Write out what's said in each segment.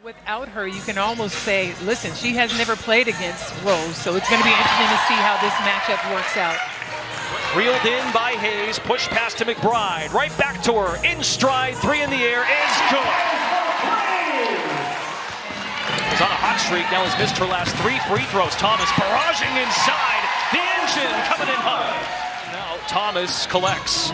Without her, you can almost say, listen, she has never played against Rose, so it's going to be interesting to see how this matchup works out. Reeled in by Hayes, pushed past to McBride, right back to her, in stride, three in the air, is good. He's on a hot streak, now has missed her last 3 free throws. Thomas barraging inside, the engine coming in hot. Now Thomas collects.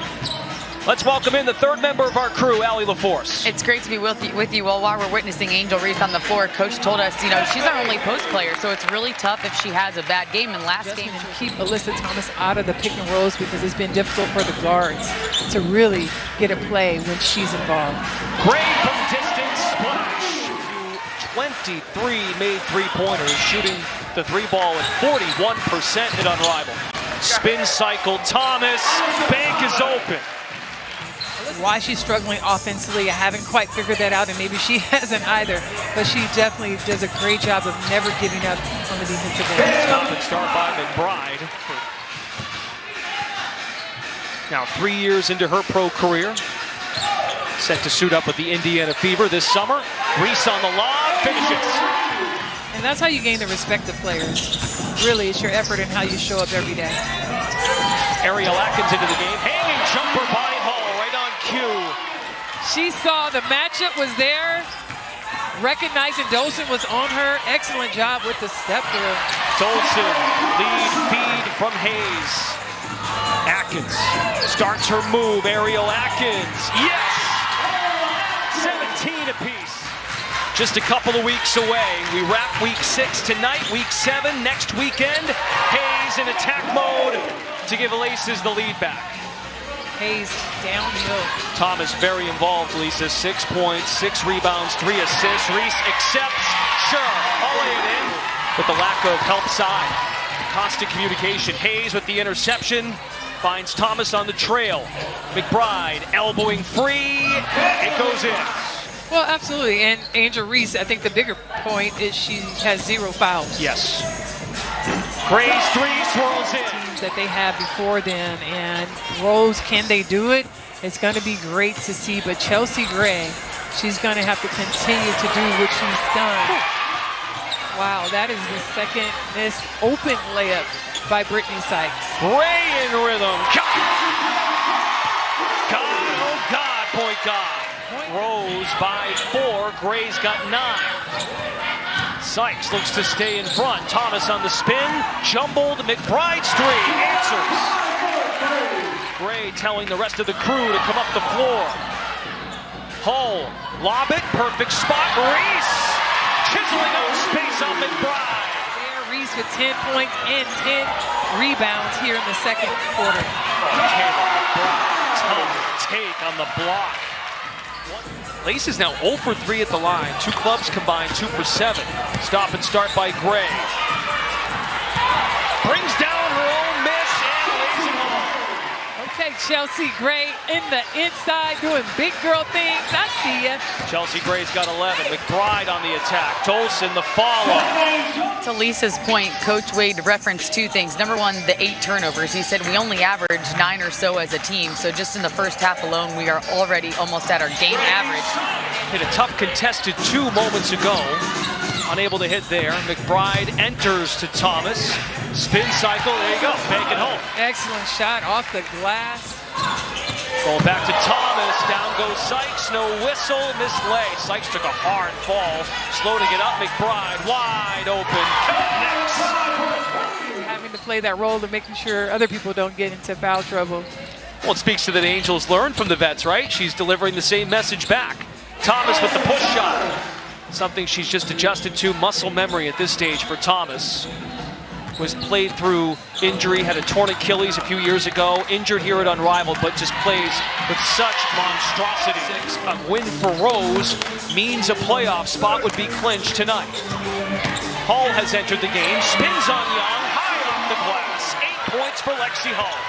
Let's welcome in the third member of our crew, Allie LaForce. It's great to be with you. Well, while we're witnessing Angel Reese on the floor, Coach told us, she's our only post player, so it's really tough if she has a bad game. And last game, and keep Alyssa Thomas out of the pick and rolls because it's been difficult for the guards to really get a play when she's involved. Gray from distance, splash. 23 made three-pointers, shooting the three ball at 41% at Unrivaled. Spin cycle, Thomas, bank is open. Why she's struggling offensively, I haven't quite figured that out, and maybe she hasn't either. But she definitely does a great job of never giving up on the defensive end. Stop and start by McBride. Now 3 years into her pro career. Set to suit up with the Indiana Fever this summer. Reese on the lob, finishes. And that's how you gain the respect of players. Really, it's your effort and how you show up every day. Ariel Atkins into the game. Hanging jumper by Hall, right on cue. She saw the matchup was there. Recognizing Dolson was on her. Excellent job with the step through. Dolson, lead feed from Hayes. Atkins starts her move. Ariel Atkins, yes! 17 apiece. Just a couple of weeks away. We wrap week 6 tonight, week 7 next weekend. Hayes in attack mode to give Laces the lead back. Hayes downhill. Thomas very involved, Lisa. 6 points, 6 rebounds, 3 assists. Reese accepts, sure, all it in. With the lack of help side. Constant communication. Hayes with the interception. Finds Thomas on the trail. McBride elbowing free. It goes in. Well, absolutely. And Angel Reese, I think the bigger point is she has 0 fouls. Yes. Gray's three swirls in. That they had before then. And Rose, can they do it? It's going to be great to see. But Chelsea Gray, she's going to have to continue to do what she's done. Wow, that is the second missed open layup by Brittany Sykes. Gray in rhythm. God, oh God, point God. Rose by 4, Gray's got 9. Sykes looks to stay in front. Thomas on the spin, jumbled, McBride's 3, answers. Gray telling the rest of the crew to come up the floor. Hull, lob it, perfect spot, Reese, chiseling out space on McBride. Reese with 10 points and 10 rebounds here in the second quarter. Tough take on the block. Lace is now 0 for 3 at the line. 2 clubs combined, 2 for 7. Stop and start by Gray. Brings down her own miss and lays it home. Okay, Chelsea Gray in the inside doing big girl things. I see ya. Chelsea Gray's got 11. McBride on the attack. Dolson the follow. To Lisa's point, Coach Wade referenced 2 things. Number 1, the 8 turnovers. He said we only average 9 or so as a team. So just in the first half alone, we are already almost at our game average. Hit a tough contested 2 moments ago. Unable to hit there. McBride enters to Thomas. Spin cycle, there you go, make it home. Excellent shot off the glass. Going back to Thomas, down goes Sykes, no whistle, mislay. Sykes took a hard fall, slow to get up, McBride wide open, next. Having to play that role of making sure other people don't get into foul trouble. Well, it speaks to that Angels learn from the vets, right? She's delivering the same message back. Thomas with the push shot. Something she's just adjusted to, muscle memory at this stage for Thomas. Was played through injury, had a torn Achilles a few years ago, injured here at Unrivaled, but just plays with such monstrosity. A win for Rose means a playoff spot would be clinched tonight. Hall has entered the game, spins on Young, high off the glass. 8 points for Lexi Hall.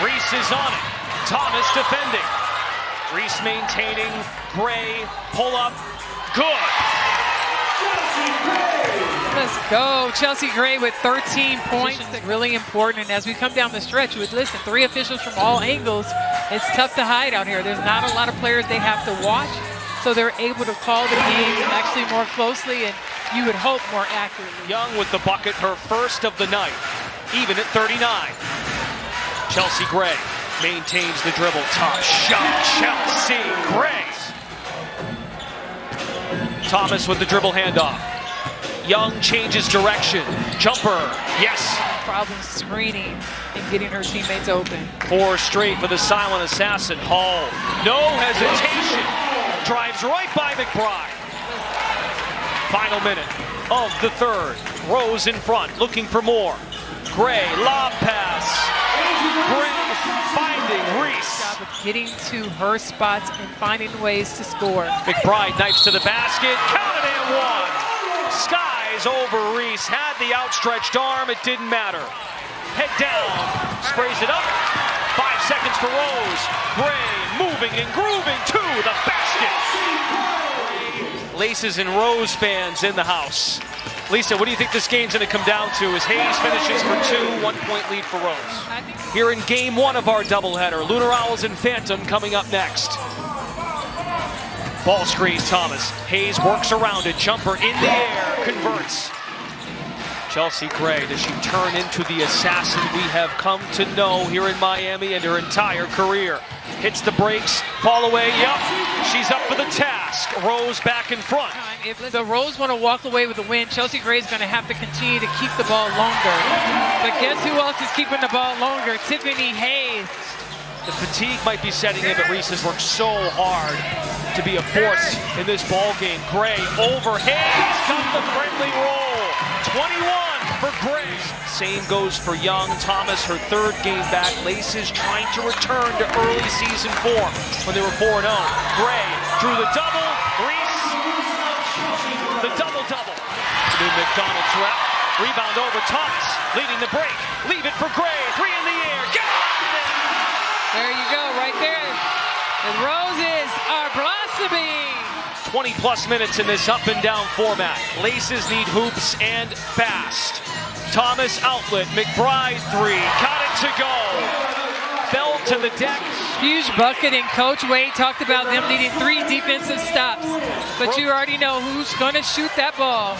Reese is on it, Thomas defending. Reese maintaining, Gray, pull up, good. Let's go. Chelsea Gray with 13 points. Really important. And as we come down the stretch, listen, 3 officials from all angles. It's tough to hide out here. There's not a lot of players they have to watch. so they're able to call the game actually more closely and you would hope more accurately. Young with the bucket, her first of the night, even at 39. Chelsea Gray maintains the dribble. Top shot, Chelsea Gray. Thomas with the dribble handoff. Young changes direction. Jumper, yes. Problem screening and getting her teammates open. 4 straight for the silent assassin. Hall, no hesitation. Drives right by McBride. Final minute of the third. Rose in front, looking for more. Gray, lob pass. Gray finding Reese. Job of getting to her spots and finding ways to score. McBride knifes to the basket. Counted and one. Skies over Reese. Had the outstretched arm. It didn't matter. Head down. Sprays it up. 5 seconds for Rose. Gray moving and grooving to the basket. Laces and Rose fans in the house. Lisa, what do you think this game's going to come down to as Hayes finishes for 2, 1-point lead for Rose? Here in game 1 of our doubleheader, Lunar Owls and Phantom coming up next. Ball screen, Thomas. Hayes works around it. Jumper in the air, converts. Chelsea Gray, does she turn into the assassin we have come to know here in Miami and her entire career? Hits the brakes, fall away, yup. She's up for the task. Rose back in front. If the Rose want to walk away with a win, Chelsea Gray is going to have to continue to keep the ball longer. But guess who else is keeping the ball longer? Tiffany Hayes. The fatigue might be setting in, but Reese has worked so hard to be a force in this ball game. Gray over Hayes, got the friendly roll. 21 for Gray. Same goes for Young. Thomas, her 3rd game back. Laces trying to return to early season form when they were 4-0. Gray drew the double. Reese, the double-double. New McDonald trap. Rebound over Thomas, leading the break. Leave it for Gray. 3 in the air. Get it! There you go, right there. The Roses are blossoming. 20-plus minutes in this up-and-down format. Laces need hoops and fast. Thomas outlet, McBride 3, got it to go. Fell to the deck. Huge bucket, and Coach Wade talked about them needing 3 defensive stops. But you already know who's going to shoot that ball.